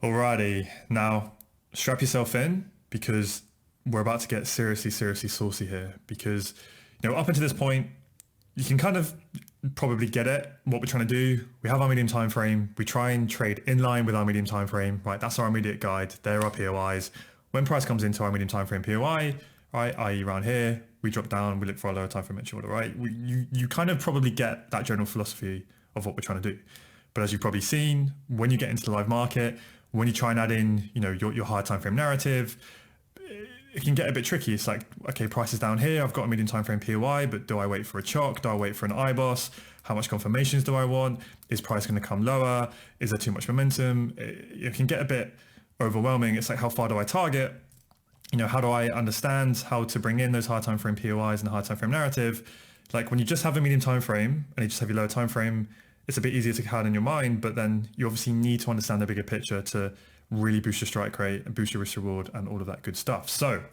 Alrighty, now strap yourself in because we're about to get seriously saucy here. Because, up until this point, you can kind of probably get it, what we're trying to do. We have our medium time frame. We try and trade in line with our medium time frame, right? That's our immediate guide. There are POIs. When price comes into our medium time frame POI, right, i.e. around here, we drop down, we look for a lower time frame entry order, right? You kind of probably get that general philosophy of what we're trying to do. But as you've probably seen, when you get into the live market, when you try and add in, your higher time frame narrative, it can get a bit tricky. It's like, okay, price is down here. I've got a medium time frame POI, but do I wait for a chalk? Do I wait for an IBOS? How much confirmations do I want? Is price going to come lower? Is there too much momentum? It can get a bit overwhelming. It's like, how far do I target? How do I understand how to bring in those higher time frame POIs and the higher time frame narrative? Like when you just have a medium time frame and you just have your lower time frame, it's a bit easier to have in your mind, but then you obviously need to understand the bigger picture to really boost your strike rate and boost your risk reward and all of that good stuff. So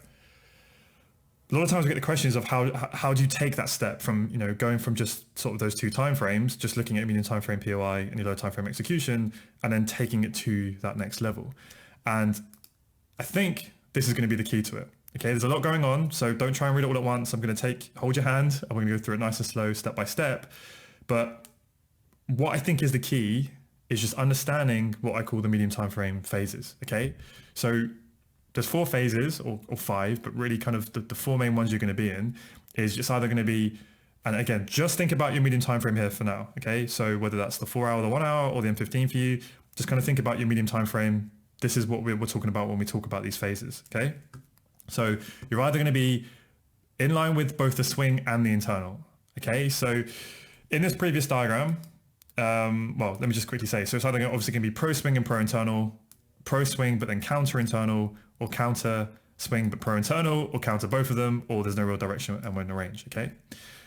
a lot of times we get the questions of how do you take that step from, going from just sort of those two timeframes, just looking at medium time frame POI and your low time frame execution, and then taking it to that next level. And I think this is going to be the key to it. Okay, there's a lot going on, so don't try and read it all at once. I'm going to hold your hand, and we're going to go through it nice and slow, step by step. But what I think is the key is just understanding what I call the medium time frame phases. Okay, so there's 4 phases or 5, but really kind of the 4 main ones you're going to be in is it's either going to be, and again, just think about your medium time frame here for now. Okay, so whether that's the 4 hour, the 1 hour, or the M15 for you, just kind of think about your medium time frame. This is what we're talking about when we talk about these phases. Okay, so you're either going to be in line with both the swing and the internal. Okay, so in this previous diagram, well, let me just quickly say, so it's either obviously going to be pro swing and pro internal, pro swing but then counter internal, or counter swing but pro internal, or counter both of them, or there's no real direction and we're in a range. Okay,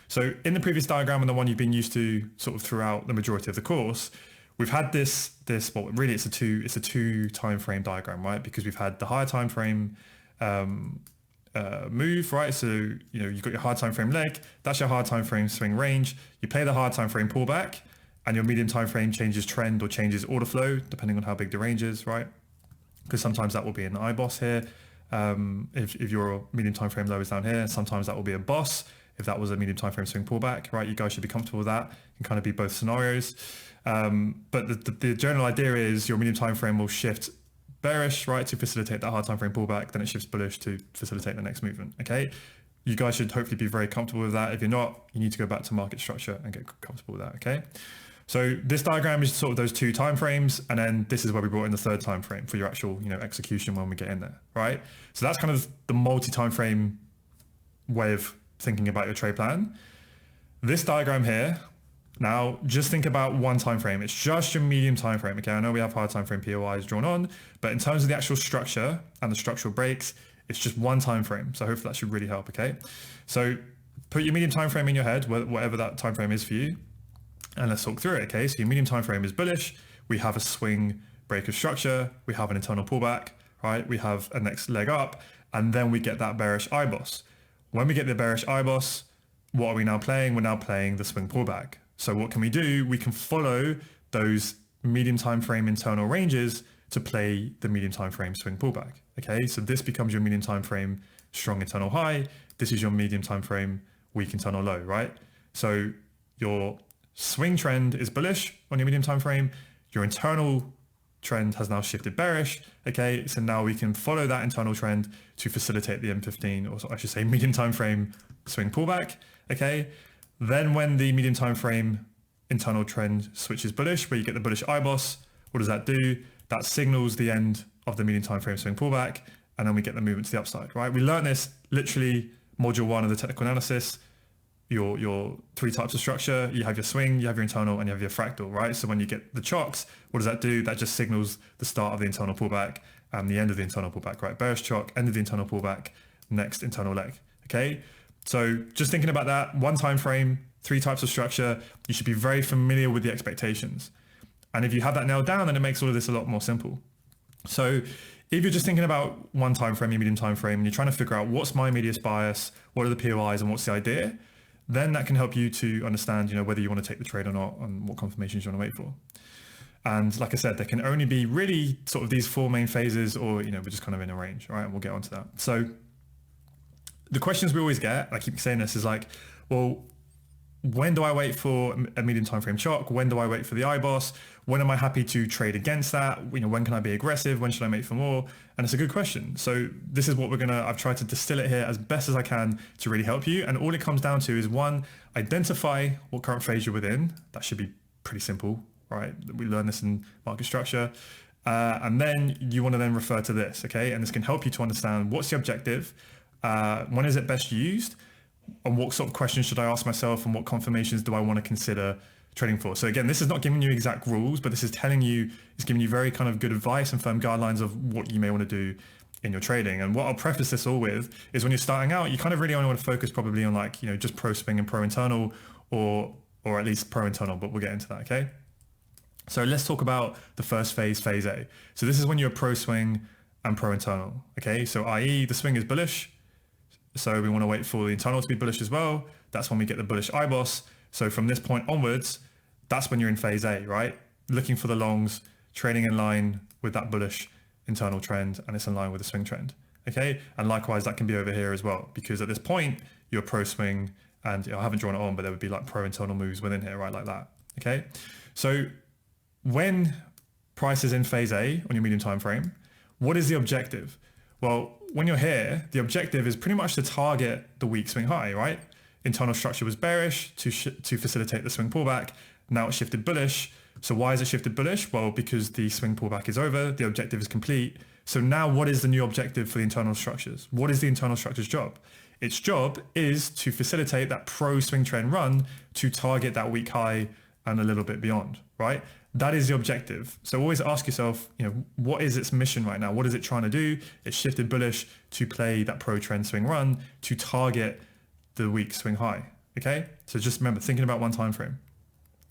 so in the previous diagram and the one you've been used to sort of throughout the majority of the course, we've had this well, really it's a two time frame diagram, right? Because we've had the higher time frame move, right? So you've got your hard time frame leg, that's your hard time frame swing range. You play the hard time frame pullback, and your medium time frame changes trend or changes order flow depending on how big the range is, right? Because sometimes that will be an IBOS here. If your medium time frame low is down here, sometimes that will be a boss. If that was a medium time frame swing pullback, right? You guys should be comfortable with that. It can kind of be both scenarios. But the general idea is your medium time frame will shift bearish, right, to facilitate that hard time frame pullback. Then it shifts bullish to facilitate the next movement. Okay. You guys should hopefully be very comfortable with that. If you're not, you need to go back to market structure and get comfortable with that. Okay. So this diagram is sort of those 2 time frames, and then this is where we brought in the 3rd time frame for your actual, execution when we get in there, right? So that's kind of the multi-time frame way of thinking about your trade plan. This diagram here, now just think about one time frame. It's just your medium time frame. Okay, I know we have higher time frame POIs drawn on, but in terms of the actual structure and the structural breaks, it's just one time frame. So hopefully that should really help. Okay, so put your medium time frame in your head, whatever that time frame is for you. And let's talk through it. Okay, so your medium time frame is bullish. We have a swing breaker structure. We have an internal pullback, right? We have a next leg up, and then we get that bearish IBOS. When we get the bearish IBOS, what are we now playing? We're now playing the swing pullback. So what can we do? We can follow those medium time frame internal ranges to play the medium time frame swing pullback. Okay, so this becomes your medium time frame strong internal high. This is your medium time frame weak internal low, right? So your swing trend is bullish on your medium time frame. Your internal trend has now shifted bearish. Okay, so now we can follow that internal trend to facilitate the M15, or I should say medium time frame swing pullback. Okay, then when the medium time frame internal trend switches bullish, where you get the bullish IBOS, what does that do? That signals the end of the medium time frame swing pullback, and then we get the movement to the upside, right? We learned this literally module 1 of the technical analysis. Your 3 types of structure, you have your swing, you have your internal, and you have your fractal, right? So when you get the chocks, what does that do? That just signals the start of the internal pullback and the end of the internal pullback, right? Bearish chock, end of the internal pullback, next internal leg, okay? So just thinking about that, one time frame, 3 types of structure, you should be very familiar with the expectations. And if you have that nailed down, then it makes all of this a lot more simple. So if you're just thinking about one time frame, your medium time frame, and you're trying to figure out what's my medius bias, what are the POIs, and what's the idea, then that can help you to understand, whether you want to take the trade or not and what confirmations you want to wait for. And like I said, there can only be really sort of these four main phases, or, we're just kind of in a range, right? And we'll get onto that. So the questions we always get, I keep saying this, is like, well, when do I wait for a medium time frame chalk? When do I wait for the IBOS? When am I happy to trade against that? When can I be aggressive? When should I make for more? And it's a good question. So this is what I've tried to distill it here as best as I can to really help you. And all it comes down to is, one, identify what current phase you're within. That should be pretty simple, right? We learn this in market structure. And then you want to then refer to this, okay? And this can help you to understand what's the objective, when is it best used, and what sort of questions should I ask myself, and what confirmations do I want to consider trading for. So again, this is not giving you exact rules, but this is it's giving you very kind of good advice and firm guidelines of what you may want to do in your trading. And what I'll preface this all with is, when you're starting out, you kind of really only want to focus probably on like, just pro swing and pro internal, or at least pro internal, but we'll get into that, okay? So let's talk about the first phase, phase A. So this is when you're pro swing and pro internal, okay? So i.e. the swing is bullish, so we want to wait for the internal to be bullish as well. That's when we get the bullish IBOS. So from this point onwards, that's when you're in phase A, right? Looking for the longs, trading in line with that bullish internal trend, and it's in line with the swing trend, okay? And likewise, that can be over here as well, because at this point, you're pro swing, and I haven't drawn it on, but there would be like pro internal moves within here, right? Like that, okay? So when price is in phase A on your medium time frame, what is the objective? Well, when you're here, the objective is pretty much to target the weak swing high, right? Internal structure was bearish to facilitate the swing pullback. Now it's shifted bullish. So why is it shifted bullish? Well, because the swing pullback is over, the objective is complete. So now what is the new objective for the internal structures? What is the internal structure's job? Its job is to facilitate that pro swing trend run to target that weak high and a little bit beyond, right? That is the objective. So always ask yourself, what is its mission right now? What is it trying to do? It's shifted bullish to play that pro trend swing run to target the weak swing high. Okay. So just remember, thinking about one time frame.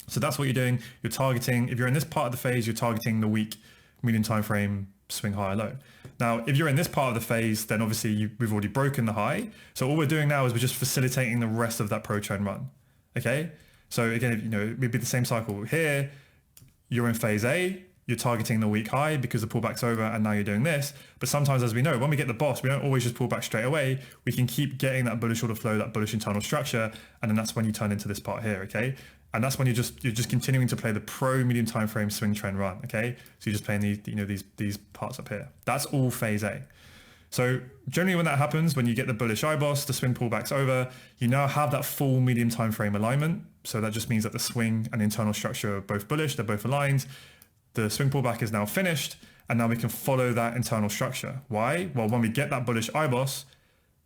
So that's what you're doing. You're targeting, if you're in this part of the phase, you're targeting the weak medium time frame swing high or low. Now, if you're in this part of the phase, then obviously we've already broken the high. So all we're doing now is we're just facilitating the rest of that pro trend run. Okay. So again, it'd be the same cycle here. You're in phase A, you're targeting the weak high because the pullback's over, and now you're doing this. But sometimes, as we know, when we get the boss, we don't always just pull back straight away. We can keep getting that bullish order flow, that bullish internal structure, and then that's when you turn into this part here, okay? And that's when you're just continuing to play the pro medium time frame swing trend run, okay? So you're just playing these parts up here. That's all phase A. So generally when that happens, when you get the bullish IBOS, the swing pullback's over, you now have that full medium time frame alignment. So that just means that the swing and the internal structure are both bullish, they're both aligned. The swing pullback is now finished, and now we can follow that internal structure. Why? Well, when we get that bullish IBOS,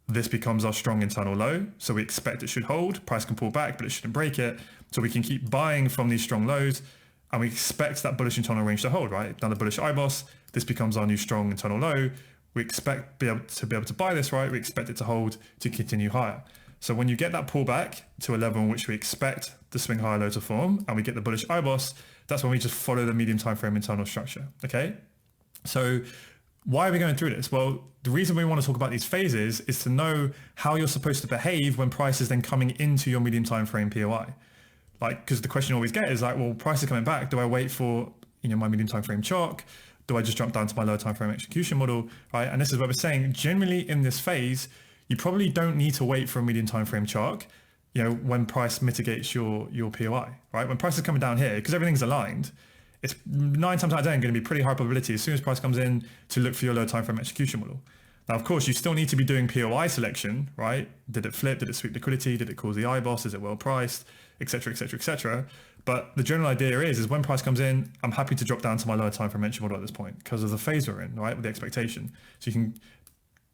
this becomes our strong internal low. So we expect it should hold, price can pull back, but it shouldn't break it. So we can keep buying from these strong lows, and we expect that bullish internal range to hold, right? Now the bullish IBOS, this becomes our new strong internal low. We expect to be able to buy this, right? We expect it to hold to continue higher. So when you get that pullback to a level in which we expect the swing higher low to form, and we get the bullish IBOS, that's when we just follow the medium time frame internal structure, okay? So why are we going through this? Well, the reason we want to talk about these phases is to know how you're supposed to behave when price is then coming into your medium time frame POI. Like, because the question you always get is like, well, price is coming back. Do I wait for my medium time frame chalk? Do I just jump down to my lower time frame execution model, right? And this is what we're saying. Generally in this phase, you probably don't need to wait for a medium time frame chalk, when price mitigates your POI, right? When price is coming down here, because everything's aligned, it's 9 times out of 10 going to be pretty high probability as soon as price comes in to look for your low time frame execution model. Now, of course, you still need to be doing POI selection, right? Did it flip? Did it sweep liquidity? Did it cause the IBOS? Is it well priced? Et cetera, et cetera, et cetera. But the general idea is when price comes in, I'm happy to drop down to my lower time frame entry model at this point because of the phase we're in, right? With the expectation. So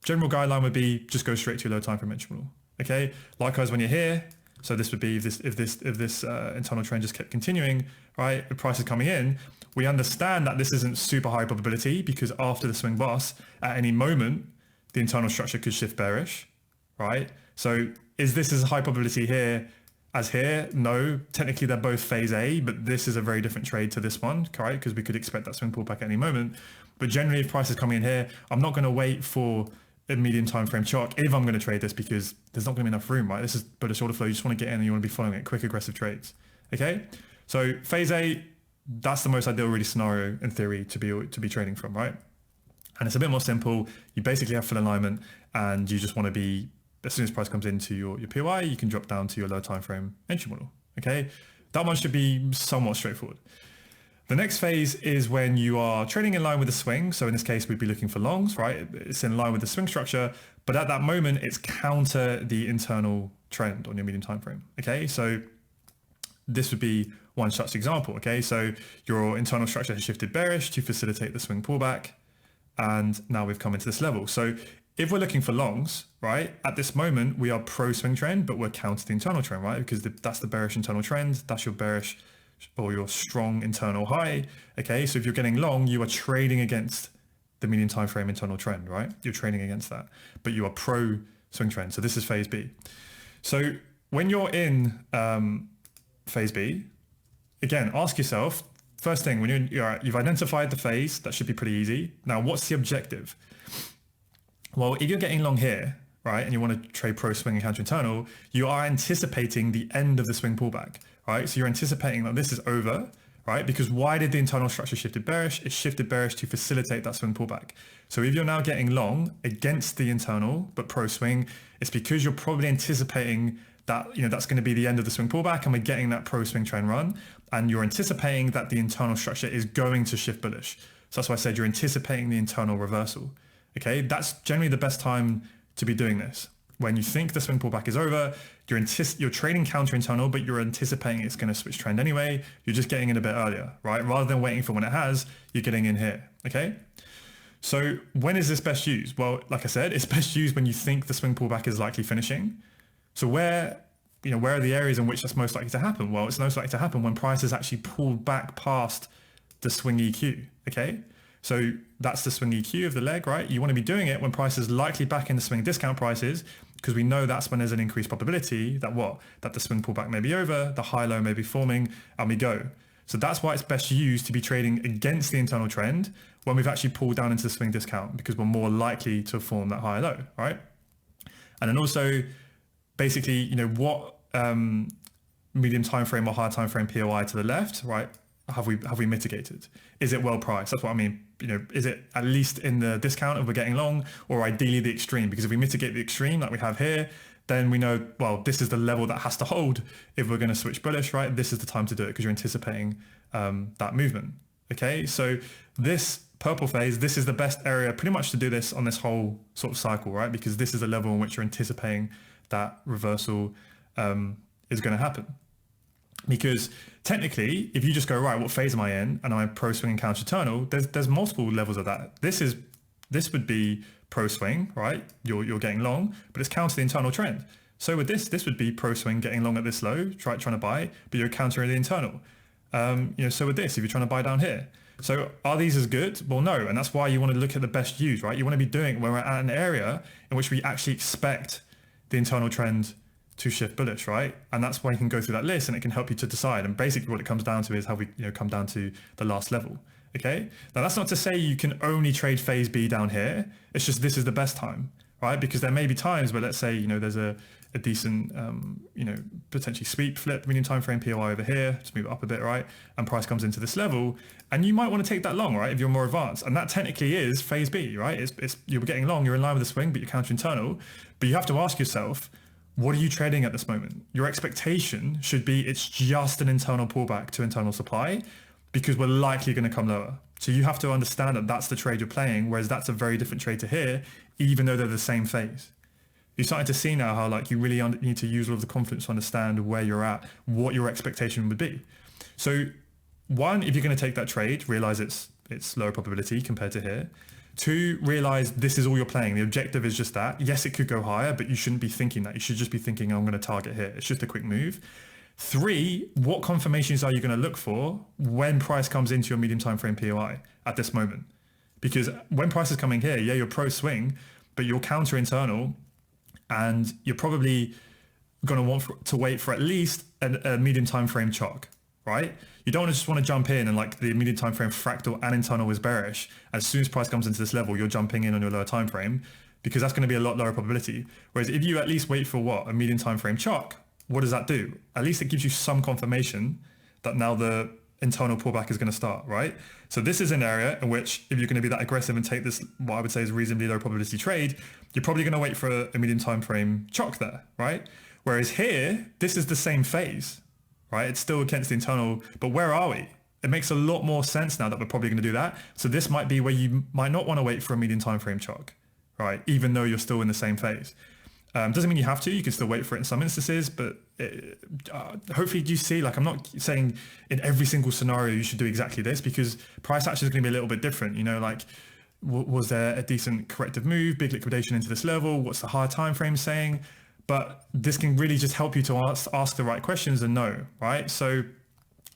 general guideline would be just go straight to your low time frame entry model. Okay. Likewise, when you're here, so this would be if this internal trend just kept continuing, right? The price is coming in. We understand that this isn't super high probability because after the swing boss, at any moment, the internal structure could shift bearish, right? So is this as high probability here as here? No, technically they're both phase A, but this is a very different trade to this one, right? Because we could expect that swing pullback at any moment. But generally, if price is coming in here, I'm not going to wait for a medium time frame chalk if I'm going to trade this because there's not going to be enough room, right? This is bullish order flow. You just want to get in and you want to be following it, quick aggressive trades. Okay. So phase A, that's the most ideal really scenario in theory to be trading from, right? And it's a bit more simple. You basically have full alignment, and you just want to be, as soon as price comes into your POI, you can drop down to your low time frame entry model. Okay, that one should be somewhat straightforward. The next phase is when you are trading in line with the swing. So in this case, we'd be looking for longs, right? It's in line with the swing structure, but at that moment, it's counter the internal trend on your medium time frame. Okay, so this would be one such example. Okay, so your internal structure has shifted bearish to facilitate the swing pullback, and now we've come into this level. So if we're looking for longs, right, at this moment, we are pro swing trend, but we're counter the internal trend, right? Because that's the bearish internal trend. That's your bearish or your strong internal high. Okay, so if you're getting long, you are trading against the medium time frame internal trend, right? You're trading against that, but you are pro swing trend. So this is phase B. So when you're in phase B, again, ask yourself, first thing, when you've identified the phase, that should be pretty easy. Now, what's the objective? Well, if you're getting long here, right, and you want to trade pro swing and counter internal, you are anticipating the end of the swing pullback, right? So you're anticipating that this is over, right? Because why did the internal structure shifted bearish? It shifted bearish to facilitate that swing pullback. So if you're now getting long against the internal, but pro swing, it's because you're probably anticipating that, you know, that's going to be the end of the swing pullback and we're getting that pro swing trend run. And you're anticipating that the internal structure is going to shift bullish. So that's why I said you're anticipating the internal reversal. Okay, that's generally the best time to be doing this. When you think the swing pullback is over, you're trading counter internal, but you're anticipating it's going to switch trend anyway. You're just getting in a bit earlier, right? Rather than waiting for when it has, you're getting in here. Okay. So when is this best used? Well, like I said, it's best used when you think the swing pullback is likely finishing. So where are the areas in which that's most likely to happen? Well, it's most likely to happen when price is actually pulled back past the swing EQ. Okay. So that's the swing EQ of the leg, right? You want to be doing it when price is likely back in the swing discount prices, because we know that's when there's an increased probability that the swing pullback may be over, the high low may be forming, and we go. So that's why it's best used to be trading against the internal trend when we've actually pulled down into the swing discount, because we're more likely to form that high low, right? And then also, basically, what medium time frame or high time frame POI to the left, right? Have we mitigated? Is it well priced? That's what I mean. Is it at least in the discount if we're getting long, or ideally the extreme? Because if we mitigate the extreme like we have here, then we know, well, this is the level that has to hold if we're going to switch bullish, right? This is the time to do it because you're anticipating that movement. Okay, so this purple phase, this is the best area pretty much to do this on this whole sort of cycle, right? Because this is a level in which you're anticipating that reversal is going to happen. Because technically, if you just go, right, what phase am I in? And I'm pro swing and counter internal, there's multiple levels of that. This would be pro swing, right? You're getting long, but it's counter the internal trend. So with this would be pro swing getting long at this low, trying to buy, but you're countering the internal. So with this, if you're trying to buy down here. So are these as good? Well, no. And that's why you want to look at the best use, right? You want to be doing when we're at an area in which we actually expect the internal trend to shift bullish, right? And that's why you can go through that list and it can help you to decide. And basically what it comes down to is how we come down to the last level. Okay. Now that's not to say you can only trade phase B down here. It's just this is the best time, right? Because there may be times where, let's say, there's a decent, potentially sweep flip medium time frame POI over here, just move it up a bit, right? And price comes into this level and you might want to take that long, right? If you're more advanced. And that technically is phase B, right? It's you're getting long, you're in line with the swing, but you're counter internal. But you have to ask yourself, what are you trading at this moment? Your expectation should be it's just an internal pullback to internal supply because we're likely going to come lower. So you have to understand that that's the trade you're playing, whereas that's a very different trade to here, even though they're the same phase. You're starting to see now how you really need to use all of the confidence to understand where you're at, what your expectation would be. So one, if you're going to take that trade, realize it's lower probability compared to here. Two, realize this is all you're playing. The objective is just that. Yes, it could go higher, but you shouldn't be thinking that. You should just be thinking, I'm going to target here. It's just a quick move. Three, what confirmations are you going to look for when price comes into your medium time frame POI at this moment? Because when price is coming here, yeah, you're pro swing, but you're counter internal, and you're probably going to want to wait for at least a medium time frame chalk, right? You don't just want to jump in and the medium time frame fractal and internal is bearish. As soon as price comes into this level, you're jumping in on your lower time frame because that's going to be a lot lower probability. Whereas if you at least wait for a medium time frame chalk, what does that do? At least it gives you some confirmation that now the internal pullback is going to start, right? So this is an area in which if you're going to be that aggressive and take this, what I would say is a reasonably low probability trade, you're probably going to wait for a medium time frame chock there, right? Whereas here, this is the same phase, right? It's still against the internal, but where are we? It makes a lot more sense now that we're probably going to do that. So this might be where you might not want to wait for a medium time frame chock, right? Even though you're still in the same phase. Doesn't mean you have to, you can still wait for it in some instances, but hopefully you see, like, I'm not saying in every single scenario you should do exactly this, because price action is going to be a little bit different. You know, like, was there a decent corrective move, big liquidation into this level? What's the higher time frame saying? But this can really just help you to ask the right questions and know, right? So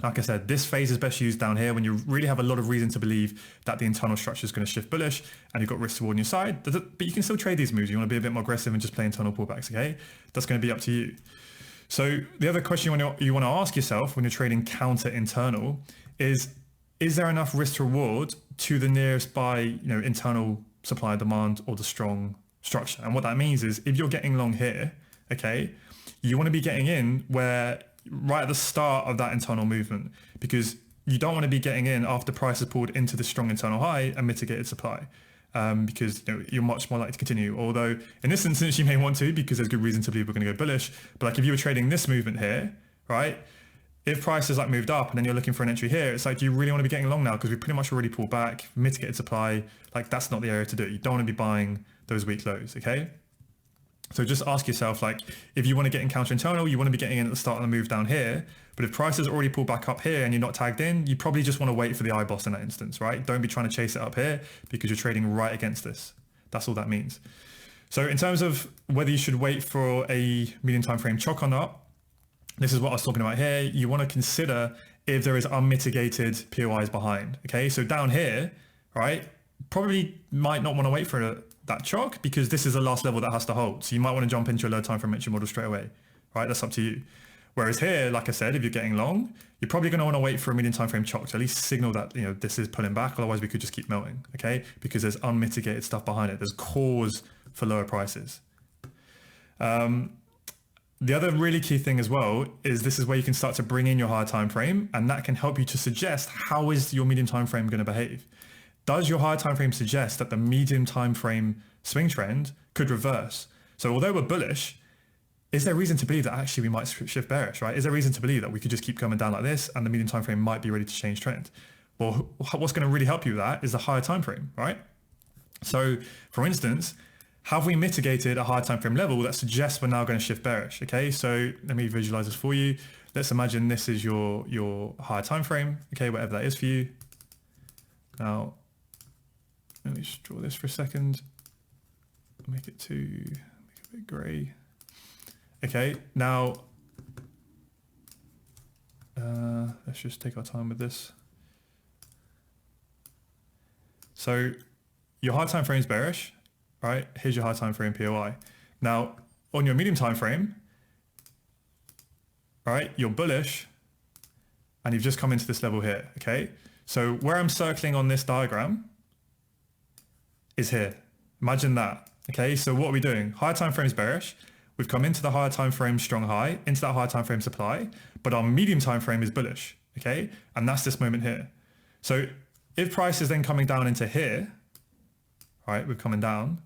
like I said, this phase is best used down here when you really have a lot of reason to believe that the internal structure is going to shift bullish and you've got risk reward on your side. But you can still trade these moves. You want to be a bit more aggressive and just play internal pullbacks, okay? That's going to be up to you. So the other question you want to ask yourself when you're trading counter internal is there enough risk reward to the nearest by, internal supply demand or the strong structure? And what that means is if you're getting long here, okay, you want to be getting in where right at the start of that internal movement, because you don't want to be getting in after price has pulled into the strong internal high and mitigated supply, because you're much more likely to continue. Although in this instance you may want to, because there's good reason to believe we're going to go bullish. But like if you were trading this movement here, right, if price has like moved up and then you're looking for an entry here, it's like, do you really want to be getting long now? Because we pretty much already pulled back, mitigated supply. Like that's not the area to do it. You don't want to be buying those weak lows, okay? So just ask yourself, like, if you want to get in counter internal, you want to be getting in at the start of the move down here. But if price has already pulled back up here and you're not tagged in, you probably just want to wait for the IBOS in that instance, right? Don't be trying to chase it up here because you're trading right against this. That's all that means. So in terms of whether you should wait for a medium time frame chock or not, this is what I was talking about here. You want to consider if there is unmitigated POIs behind, okay? So down here, right, probably might not want to wait for that chock because this is the last level that has to hold. So you might want to jump into a low time frame entry model straight away, right? That's up to you. Whereas here, like I said, if you're getting long, you're probably going to want to wait for a medium time frame chock to at least signal that, this is pulling back. Otherwise we could just keep melting, okay? Because there's unmitigated stuff behind it. There's cause for lower prices. The other really key thing as well is this is where you can start to bring in your higher time frame, and that can help you to suggest how is your medium time frame going to behave. Does your higher time frame suggest that the medium time frame swing trend could reverse? So although we're bullish, is there reason to believe that actually we might shift bearish, right? Is there reason to believe that we could just keep coming down like this and the medium time frame might be ready to change trend? Well, what's going to really help you with that is the higher time frame, right? So for instance, have we mitigated a higher time frame level that suggests we're now going to shift bearish? Okay, so let me visualize this for you. Let's imagine this is your higher time frame, okay, whatever that is for you. Now, let me just draw this for a second. Make it a bit gray. Okay, now let's just take our time with this. So your high time frame is bearish, right? Here's your high time frame POI. Now on your medium time frame, right, you're bullish and you've just come into this level here, okay? So where I'm circling on this diagram is here. Imagine that, okay? So what are we doing? Higher time frame is bearish. We've come into the higher time frame strong high, into that higher time frame supply, but our medium time frame is bullish, okay? And that's this moment here. So if price is then coming down into here, right, we're coming down,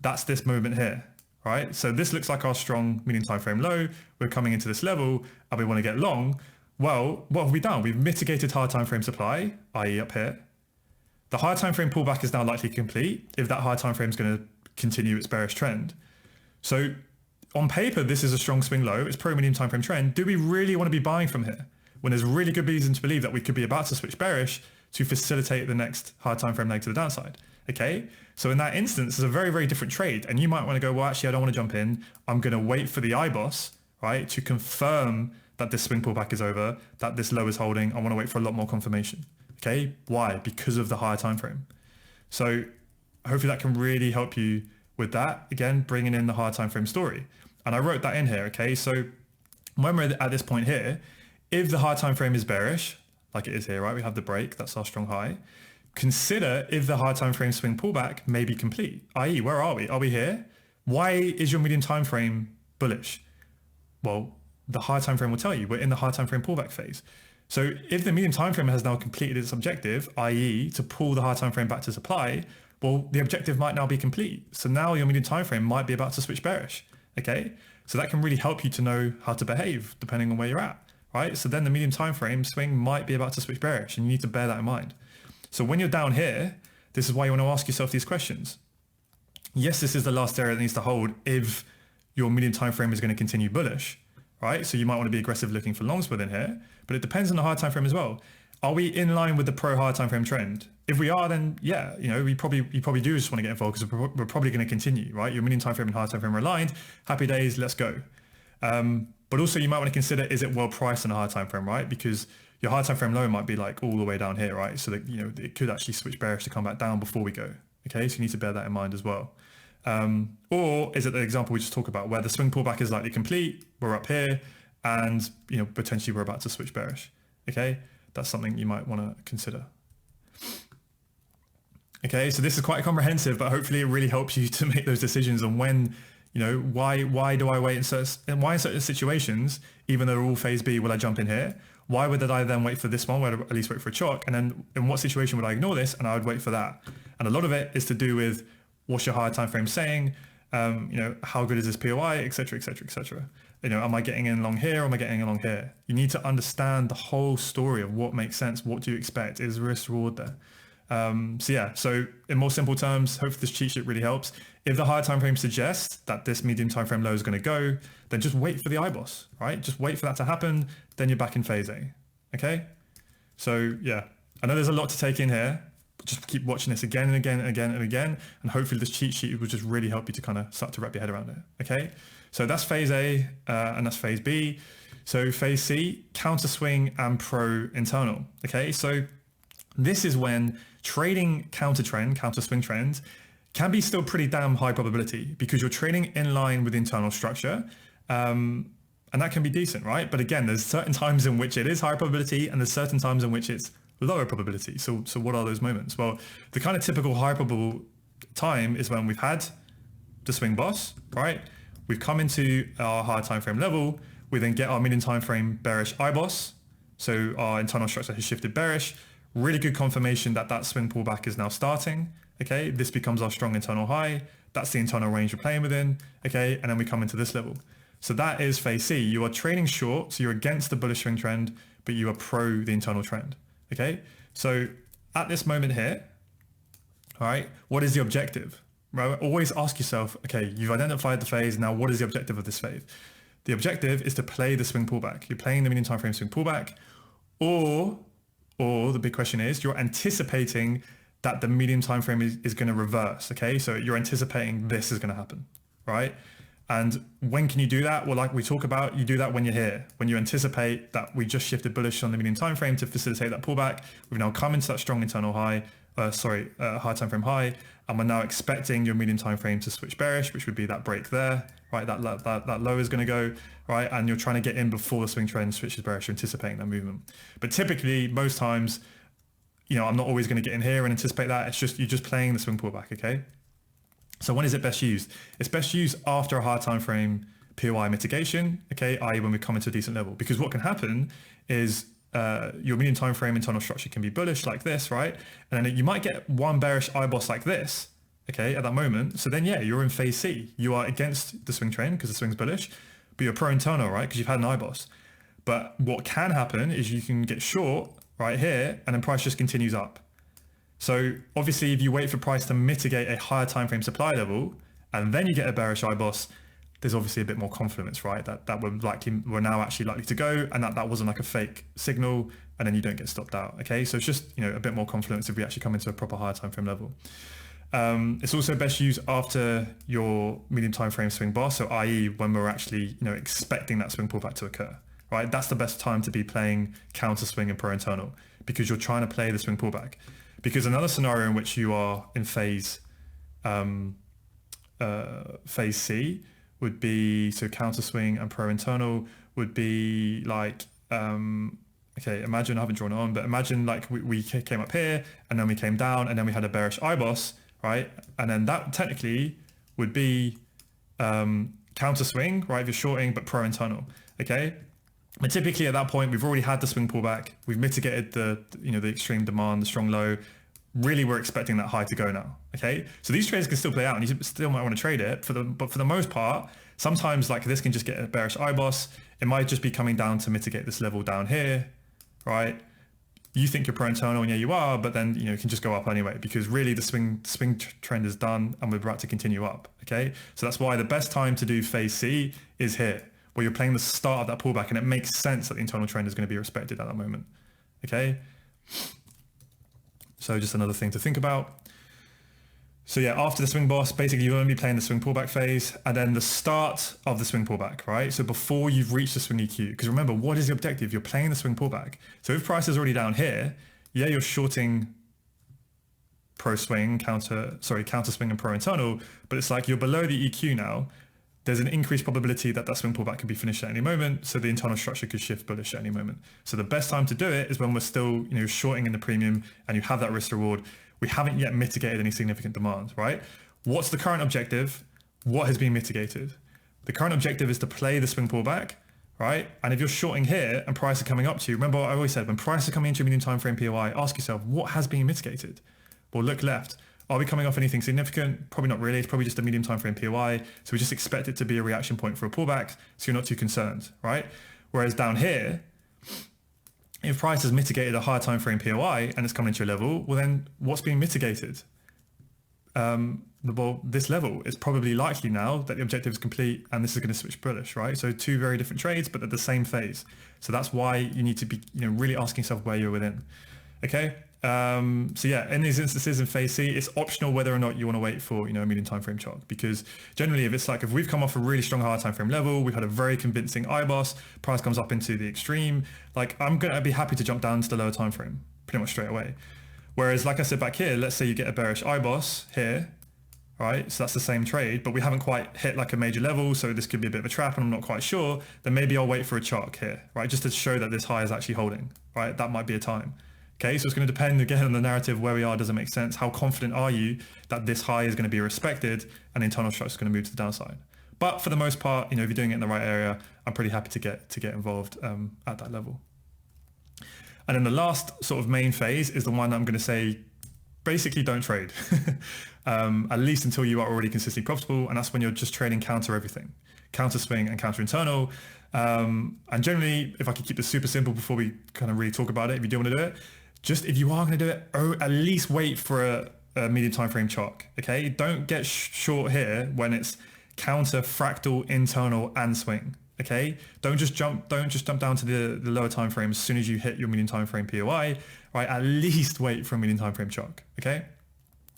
that's this movement here, right? So this looks like our strong medium time frame low. We're coming into this level and we want to get long. Well, what have we done? We've mitigated higher time frame supply, i.e. up here. The higher time frame pullback is now likely complete if that higher time frame is going to continue its bearish trend. So on paper, this is a strong swing low. It's pro medium time frame trend. Do we really want to be buying from here when there's really good reason to believe that we could be about to switch bearish to facilitate the next higher time frame leg to the downside? Okay, so in that instance, it's a very, very different trade. And you might want to go, well, actually, I don't want to jump in. I'm going to wait for the IBOS, right, to confirm that this swing pullback is over, that this low is holding. I want to wait for a lot more confirmation. Okay, why? Because of the higher time frame. So hopefully that can really help you with that. Again, bringing in the higher time frame story. And I wrote that in here, okay? So when we're at this point here, if the higher time frame is bearish, like it is here, right? We have the break, that's our strong high. Consider if the higher time frame swing pullback may be complete, i.e. where are we? Are we here? Why is your medium time frame bullish? Well, the higher time frame will tell you we're in the higher time frame pullback phase. So if the medium time frame has now completed its objective, i.e. to pull the higher time frame back to supply, well, the objective might now be complete. So now your medium time frame might be about to switch bearish. Okay, so that can really help you to know how to behave depending on where you're at, right? So then the medium time frame swing might be about to switch bearish, and you need to bear that in mind. So when you're down here, this is why you want to ask yourself these questions. Yes, this is the last area that needs to hold if your medium time frame is going to continue bullish, right? So you might want to be aggressive looking for longs within here, but it depends on the higher time frame as well. Are we in line with the pro higher time frame trend? If we are, then yeah, you probably do just want to get involved because we're probably going to continue, right? Your medium time frame and higher time frame are aligned. Happy days, let's go. But also you might want to consider, is it well priced in a higher time frame, right? Because your higher time frame low might be like all the way down here, right? So that it could actually switch bearish to come back down before we go. Okay, so you need to bear that in mind as well. Or is it the example we just talked about where the swing pullback is likely complete, we're up here, and potentially we're about to switch bearish. Okay, that's something you might want to consider. Okay, so this is quite comprehensive, but hopefully it really helps you to make those decisions on when, why do I wait in certain situations, even though they're all phase B, will I jump in here? Why would I then wait for this one? Would I at least wait for a chalk? And then in what situation would I ignore this? And I would wait for that. And a lot of it is to do with what's your higher time frame saying, how good is this POI, et cetera, et cetera, et cetera. Am I getting in long here or am I getting in long here? You need to understand the whole story of what makes sense, what do you expect, is risk reward there. So in more simple terms, hopefully this cheat sheet really helps. If the higher time frame suggests that this medium time frame low is going to go, then just wait for the IBOS, right? Just wait for that to happen. Then you're back in phase A. Okay. So yeah, I know there's a lot to take in here, but just keep watching this again and again and again and again. And hopefully this cheat sheet will just really help you to kind of start to wrap your head around it. Okay. So that's phase A and that's phase B. So phase C, counter swing and pro internal. Okay. So this is when trading counter swing trends can be still pretty damn high probability because you're trading in line with the internal structure. And that can be decent, right? But again, there's certain times in which it is high probability and there's certain times in which it's lower probability. So what are those moments? Well, the kind of typical high probable time is when we've had the swing boss, right? We've come into our higher time frame level. We then get our medium time frame bearish IBOS. So our internal structure has shifted bearish. Really good confirmation that that swing pullback is now starting. Okay, this becomes our strong internal high. That's the internal range we're playing within. Okay, and then we come into this level. So that is phase C. You are trading short, so you're against the bullish swing trend, but you are pro the internal trend. Okay, so at this moment here, all right, what is the objective? Right? Always ask yourself, okay, you've identified the phase. Now, what is the objective of this phase? The objective is to play the swing pullback. You're playing the medium time frame swing pullback, or the big question is you're anticipating that the medium time frame is going to reverse. Okay, so you're anticipating this is going to happen, right? And when can you do that? Well, like we talk about, you do that when you're here, when you anticipate that we just shifted bullish on the medium time frame to facilitate that pullback. We've now come into that strong internal high, high time frame high, and we're now expecting your medium time frame to switch bearish, which would be that break there, right? That low is going to go, right? And you're trying to get in before the swing trend switches bearish, you're anticipating that movement. But typically, most times, I'm not always going to get in here and anticipate that. It's just, you're just playing the swing pullback, okay? So when is it best used? It's best used after a higher time frame POI mitigation, okay, i.e. when we come into a decent level. Because what can happen is your medium time frame internal structure can be bullish like this, right? And then you might get one bearish IBOS like this, okay, at that moment. So then, yeah, you're in phase C. You are against the swing trend because the swing's bullish, but you're pro internal, right? Because you've had an IBOS. But what can happen is you can get short right here and then price just continues up. So obviously, if you wait for price to mitigate a higher time frame supply level, and then you get a bearish IBOS, there's obviously a bit more confidence, right? That we're now actually likely to go, and that wasn't like a fake signal, and then you don't get stopped out. Okay, so it's just a bit more confidence if we actually come into a proper higher time frame level. It's also best used after your medium time frame swing boss, so i.e. when we're actually expecting that swing pullback to occur. Right, that's the best time to be playing counter swing and pro internal because you're trying to play the swing pullback. Because another scenario in which you are in phase C would be, so counter swing and pro internal would be like, okay, imagine, I haven't drawn it on, but imagine like we came up here and then we came down and then we had a bearish IBOS, right? And then that technically would be counter swing, right? If you're shorting, but pro internal, okay? But typically at that point, we've already had the swing pullback. We've mitigated the extreme demand, the strong low. Really, we're expecting that high to go now. Okay, so these trades can still play out, and you still might want to trade it. But for the most part, sometimes like this can just get a bearish IBOS. It might just be coming down to mitigate this level down here, right? You think you're pro-internal, and yeah, you are, but then it can just go up anyway, because really the swing trend is done, and we're about to continue up. Okay, so that's why the best time to do phase C is here, where you're playing the start of that pullback, and it makes sense that the internal trend is going to be respected at that moment. Okay, so just another thing to think about. So yeah, after the swing boss, basically you're going to be playing the swing pullback phase, and then the start of the swing pullback, right? So before you've reached the swing EQ, because remember, what is the objective? You're playing the swing pullback. So if price is already down here, yeah, you're shorting pro swing, counter swing and pro internal, but it's like you're below the EQ now. There's an increased probability that that swing pullback could be finished at any moment, so the internal structure could shift bullish at any moment. So the best time to do it is when we're still shorting in the premium and you have that risk reward. We haven't yet mitigated any significant demand, right? What's the current objective? What has been mitigated? The current objective is to play the swing pullback, right? And if you're shorting here and price are coming up to you, remember what I always said, when price are coming into a medium time frame POI, ask yourself, what has been mitigated? Well, look left. Are we coming off anything significant? Probably not really. It's probably just a medium time frame POI. So we just expect it to be a reaction point for a pullback, so you're not too concerned, right? Whereas down here, if price has mitigated a higher time frame POI and it's coming into a level, well then what's being mitigated? Well, this level is probably likely now that the objective is complete and this is going to switch bullish, right? So two very different trades, but at the same phase. So that's why you need to be, really asking yourself where you're within. Okay. So yeah, in these instances in phase C, it's optional whether or not you want to wait for, a medium time frame chart, because generally if we've come off a really strong higher time frame level, we've had a very convincing IBOS, price comes up into the extreme, like I'm going to be happy to jump down to the lower time frame pretty much straight away. Whereas like I said back here, let's say you get a bearish IBOS here, right? So that's the same trade, but we haven't quite hit like a major level. So this could be a bit of a trap and I'm not quite sure. Then maybe I'll wait for a chart here, right? Just to show that this high is actually holding, right? That might be a time. Okay, so it's going to depend again on the narrative, where we are, does it make sense? How confident are you that this high is going to be respected and the internal structure is going to move to the downside? But for the most part, if you're doing it in the right area, I'm pretty happy to get involved at that level. And then the last sort of main phase is the one that I'm going to say, basically don't trade, at least until you are already consistently profitable. And that's when you're just trading counter everything, counter swing and counter internal. And generally, if I could keep this super simple before we kind of really talk about it, if you do want to do it, just if you are going to do it, at least wait for a medium time frame chart. Okay, don't get short here when it's counter, fractal, internal, and swing. Okay, don't just jump down to the lower time frame as soon as you hit your medium time frame POI. Right, at least wait for a medium time frame chart. Okay,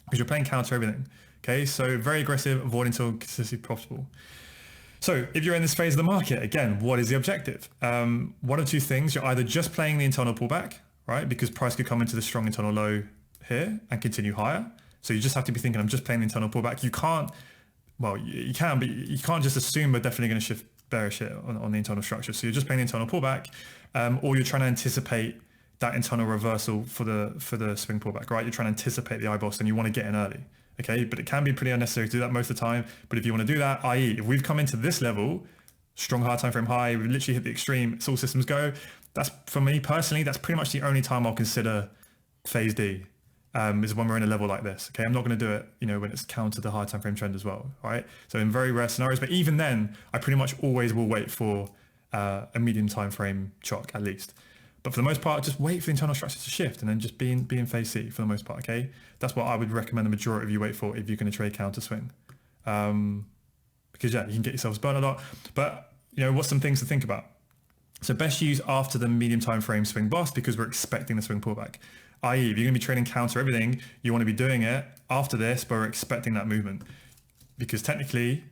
because you're playing counter everything. Okay, so very aggressive, avoid until consistently profitable. So if you're in this phase of the market, again, what is the objective? One of two things. You're either just playing the internal pullback, right? Because price could come into the strong internal low here and continue higher. So you just have to be thinking, I'm just playing the internal pullback. You can't, well, you can, but you can't just assume we're definitely going to shift bearish here on the internal structure. So you're just playing the internal pullback, or you're trying to anticipate that internal reversal for the swing pullback, right? You're trying to anticipate the IBOS and you want to get in early. Okay, but it can be pretty unnecessary to do that most of the time. But if you want to do that, i.e. if we've come into this level, strong hard time frame high, we've literally hit the extreme, it's all systems go. That's, for me personally, that's pretty much the only time I'll consider phase D, is when we're in a level like this. Okay, I'm not going to do it, when it's counter the high time frame trend as well, right? So in very rare scenarios, but even then, I pretty much always will wait for a medium time frame chart at least. But for the most part, just wait for the internal structure to shift and then just be in phase C for the most part, okay? That's what I would recommend the majority of you wait for if you're going to trade counter swing. Because yeah, you can get yourselves burned a lot. But what's some things to think about? So best use after the medium time frame swing bust, because we're expecting the swing pullback. I.e. if you're going to be trading counter everything, you want to be doing it after this, but we're expecting that movement. Because technically,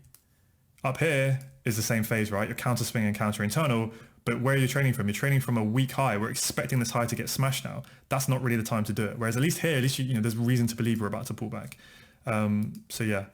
up here is the same phase, right? You're counter swing and counter internal, but where are you trading from? You're trading from a weak high. We're expecting this high to get smashed now. That's not really the time to do it. Whereas at least here, there's reason to believe we're about to pull back. So yeah.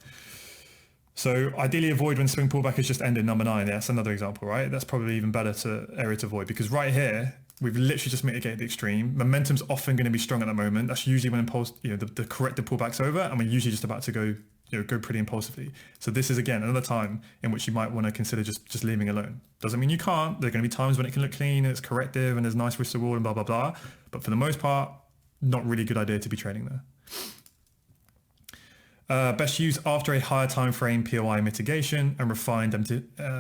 So ideally avoid when swing pullback has just ended, number 9. Yeah, that's another example, right? That's probably even better area to avoid, because right here, we've literally just mitigated the extreme. Momentum's often going to be strong at the moment. That's usually when impulse, the corrective pullback's over, and we're usually just about to go go pretty impulsively. So this is again another time in which you might want to consider just leaving alone. Doesn't mean you can't. There are going to be times when it can look clean and it's corrective and there's nice risk reward and blah blah blah. But for the most part, not really a good idea to be trading there. Best use after a higher time frame POI mitigation and refined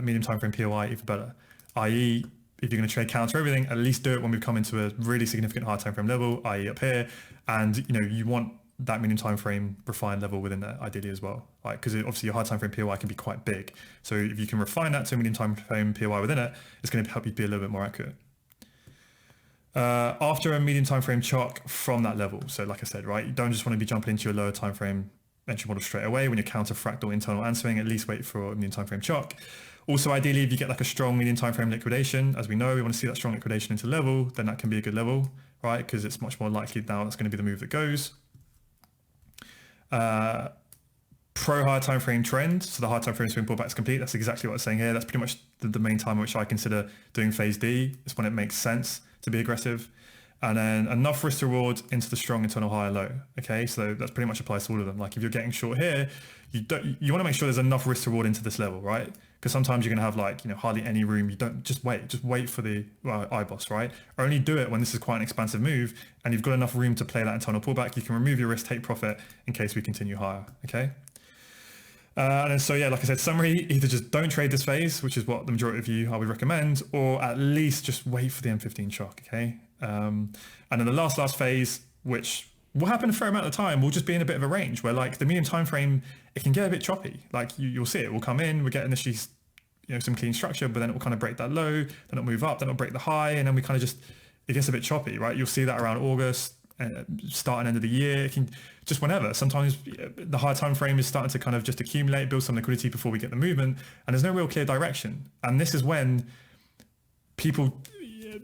medium time frame POI even better. I.e., if you're going to trade counter everything, at least do it when we've come into a really significant high time frame level, i.e. up here, and you want that medium time frame refined level within there ideally as well, right? Because obviously your high time frame POI can be quite big. So if you can refine that to a medium time frame POI within it, it's going to help you be a little bit more accurate. After a medium time frame chalk from that level, so like I said, right, you don't just want to be jumping into your lower time frame entry model straight away when you're counter fractal internal and swing. At least wait for a medium time frame chalk. Also, ideally, if you get like a strong medium time frame liquidation, as we know, we want to see that strong liquidation into level, then that can be a good level, right? Because it's much more likely now that's going to be the move that goes. Pro higher time frame trend, so the higher time frame swing pullback is complete. That's exactly what I'm saying here. That's pretty much the main time in which I consider doing phase D. It's when it makes sense to be aggressive. And then enough risk to reward into the strong internal high or low. Okay, so that pretty much applies to all of them. Like if you're getting short here, you want to make sure there's enough risk to reward into this level, right? Because sometimes you're going to have like hardly any room. You don't just wait for the IBOS, right? Only do it when this is quite an expansive move and you've got enough room to play that internal pullback. You can remove your risk, take profit in case we continue higher. Okay. And then, so yeah, like I said, summary, either just don't trade this phase, which is what the majority of you I would recommend, or at least just wait for the M15 shock, okay? And then the last phase, which will happen a fair amount of time, will just be in a bit of a range where like the medium time frame, it can get a bit choppy. Like you'll see it will come in, we're getting initially some clean structure, but then it will kind of break that low, then it'll move up, then it'll break the high, and then we kind of it gets a bit choppy, right? You'll see that around August, start and end of the year. It can just whenever. Sometimes the high time frame is starting to kind of just accumulate, build some liquidity before we get the movement, and there's no real clear direction. And this is when people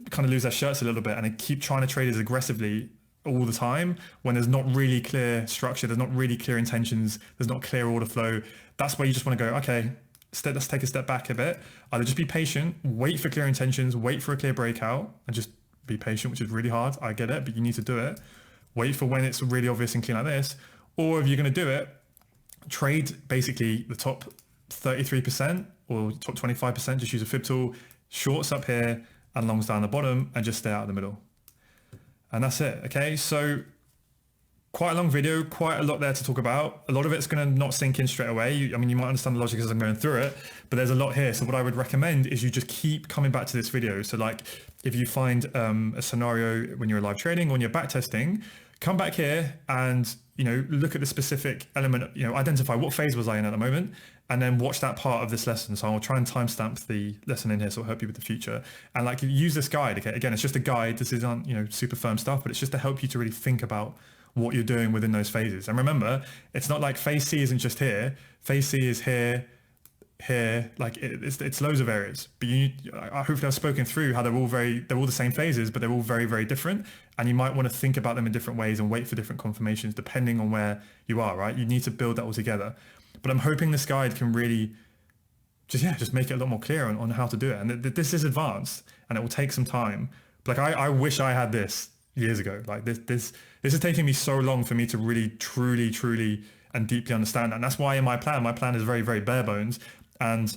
kind of lose their shirts a little bit and they keep trying to trade as aggressively all the time when there's not really clear structure, there's not really clear intentions, there's not clear order flow. That's where you just want to go, okay, let's take a step back a bit. Either just be patient, wait for clear intentions, wait for a clear breakout, and just be patient, which is really hard. I get it, but you need to do it. Wait for when it's really obvious and clean like this. Or if you're going to do it, trade basically the top 33% or top 25%, just use a fib tool, shorts up here and longs down the bottom, and just stay out of the middle. And that's it, okay? So quite a long video, quite a lot there to talk about. A lot of it's going to not sink in straight away. You might understand the logic as I'm going through it, but there's a lot here. So what I would recommend is you just keep coming back to this video. So like if you find a scenario when you're live trading or when you're back testing, come back here and look at the specific element, identify what phase was I in at the moment, and then watch that part of this lesson. So I'll try and timestamp the lesson in here, so it'll help you with the future. And like use this guide. Okay, again, it's just a guide. This isn't super firm stuff, but it's just to help you to really think about what you're doing within those phases. And remember, it's not like phase C isn't just here. Phase C is here, like it's loads of areas. But hopefully I've spoken through how they're all the same phases, but they're all very, very different. And you might want to think about them in different ways and wait for different confirmations depending on where you are, right? You need to build that all together. But I'm hoping this guide can really just make it a lot more clear on how to do it. And this is advanced and it will take some time. Like I wish I had this years ago. Like this is taking me so long for me to really, truly and deeply understand that. And that's why in my plan is very, very bare bones. And,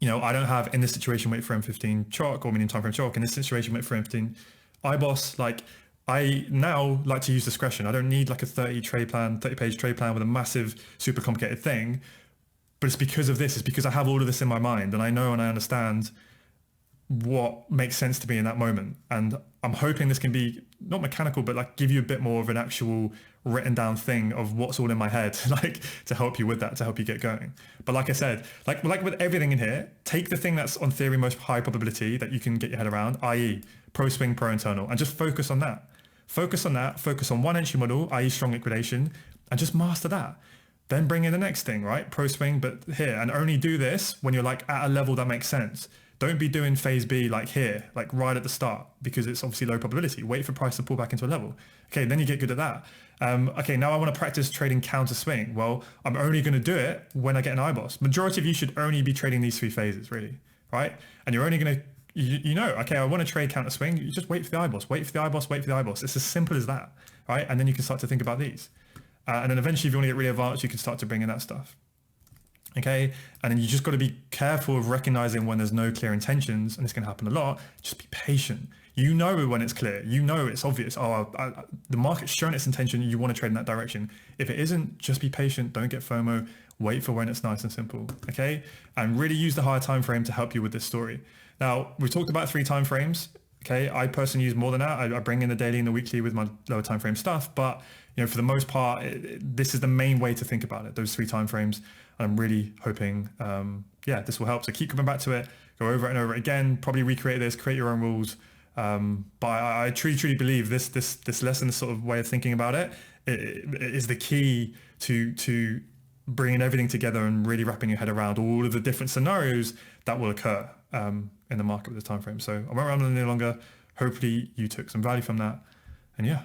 I don't have in this situation wait for M15 chalk or medium time frame chalk. In this situation wait for M15 IBOS. Like I now like to use discretion. I don't need like a 30-page trade plan with a massive, super complicated thing. But it's because of this. It's because I have all of this in my mind and I know and I understand what makes sense to me in that moment. And I'm hoping this can be not mechanical, but like give you a bit more of an actual written down thing of what's all in my head, like to help you with that, to help you get going. But like I said, like with everything in here, take the thing that's on theory most high probability that you can get your head around, i.e. pro swing, pro internal, and just focus on that. Focus on one entry model, i.e. strong liquidation, and just master that. Then bring in the next thing, right? Pro swing, but here, and only do this when you're like at a level that makes sense. Don't be doing phase B like here, like right at the start, because it's obviously low probability. Wait for price to pull back into a level. Okay, then you get good at that. Okay, now I want to practice trading counter swing. Well, I'm only going to do it when I get an IBOS. Majority of you should only be trading these three phases, really, right? And you're only going to, okay, I want to trade counter swing. You just wait for the IBOS, wait for the IBOS, wait for the IBOS. It's as simple as that, right? And then you can start to think about these. And then eventually, if you want to get really advanced, you can start to bring in that stuff. Okay, and then you just got to be careful of recognizing when there's no clear intentions, and it's going to happen a lot. Just be patient. You know when it's clear. You know it's obvious. The market's shown its intention. You want to trade in that direction. If it isn't, just be patient. Don't get FOMO. Wait for when it's nice and simple. Okay, and really use the higher time frame to help you with this story. Now, we've talked about 3 time frames. Okay, I personally use more than that. I bring in the daily and the weekly with my lower time frame stuff, but for the most part, this is the main way to think about it. Those 3 time frames. I'm really hoping, this will help. So keep coming back to it, go over it and over it again, probably recreate this, create your own rules. But I truly believe this lesson, this sort of way of thinking about it is the key to bringing everything together and really wrapping your head around all of the different scenarios that will occur in the market with the time frame. So I won't run on any longer. Hopefully you took some value from that. And yeah.